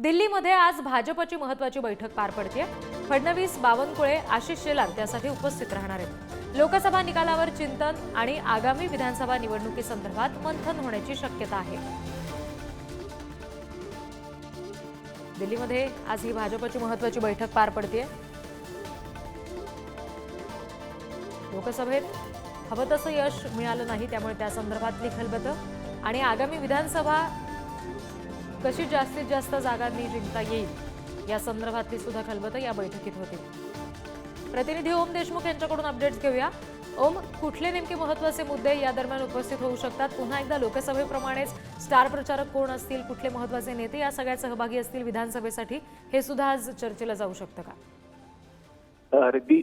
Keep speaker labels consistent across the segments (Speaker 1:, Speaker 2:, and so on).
Speaker 1: दिल्लीमध्ये आज भाजपची महत्त्वाची बैठक पार पडते। फडणवीस, बावनकुळे, आशिष शेलार त्यासाठी उपस्थित राहणार आहेत। लोकसभा निकालावर चिंतन आणि आगामी विधानसभा निवडणुकीसंदर्भात मंथन होण्याची शक्यता आहे। दिल्लीमध्ये आज ही भाजपची महत्त्वाची बैठक पार पडते। लोकसभेत हवं तसं यश मिळालं नाही, त्यामुळे त्या संदर्भातली खलबतं आणि आगामी विधानसभा कशी जास्तीत जास्त जागांनी जिंकता येईल या संदर्भातली सुद्धा खलबतं या बैठकीत होती। प्रतिनिधी ओम देशमुख यांच्याकडून अपडेट्स घेऊया। ओम, कुठले नेमके महत्त्वाचे मुद्दे या दरम्यान उपस्थित होऊ शकतात? पुन्हा एकदा लोकसभेप्रमाणेच स्टार प्रचारक कोण असतील, कुठले महत्त्वाचे नेते या सगळ्यात सहभागी असतील विधानसभेसाठी, हे सुद्धा आज चर्चेला जाऊ शकतं का?
Speaker 2: अगदी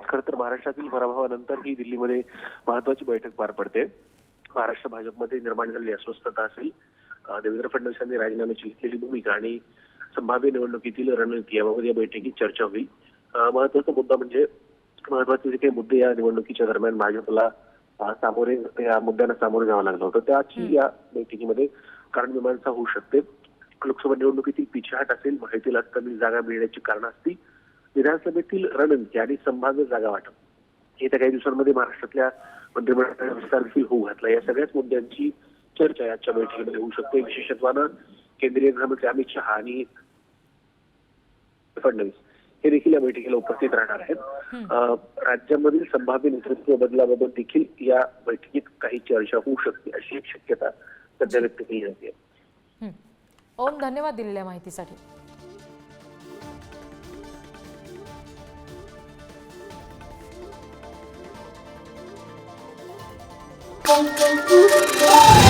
Speaker 2: खरं तर महाराष्ट्रातील पराभवानंतर ही दिल्लीमध्ये महत्वाची बैठक पार पडते। महाराष्ट्र भाजपमध्ये निर्माण झालेली अस्वस्थता असेल, देवेंद्र फडणवीसांनी राजीनाम्याची घेतलेली भूमिका आणि संभाव्य निवडणुकीतील रणनीती याबाबत या बैठकीत चर्चा होईल। महत्वाचा मुद्दा म्हणजे महत्वाचे जे काही मुद्दे या निवडणुकीच्या दरम्यान भाजपला या मुद्द्यांना सामोरे जावं लागलं होतं, त्याची या बैठकीमध्ये कारणमीमांसा होऊ शकते। लोकसभा निवडणुकीतील पिछेहाट असेल, माहितीला कमी जागा मिळण्याची कारणं असतील, विधानसभेतील रणनीती आणि संभाव्य जागा वाटप येत्या काही दिवसांमध्ये महाराष्ट्रातल्या मंत्रिमंडळाचा विस्तार देखील होऊ घातला। या सगळ्याच मुद्द्यांची चर्चा आजच्या बैठकीमध्ये होऊ शकते। विशेषत्वानं केंद्रीय गृहमंत्री अमित शहा आणि फडणवीस हे देखील या बैठकीला उपस्थित राहणार आहेत। राज्यामधील संभाव्य नेतृत्व बदलाबाबत देखील या बैठकीत काही चर्चा होऊ शकते, अशी एक शक्यता सध्या व्यक्त केली जाते।
Speaker 1: ओम, धन्यवाद दिलेल्या माहितीसाठी।
Speaker 3: Thank you.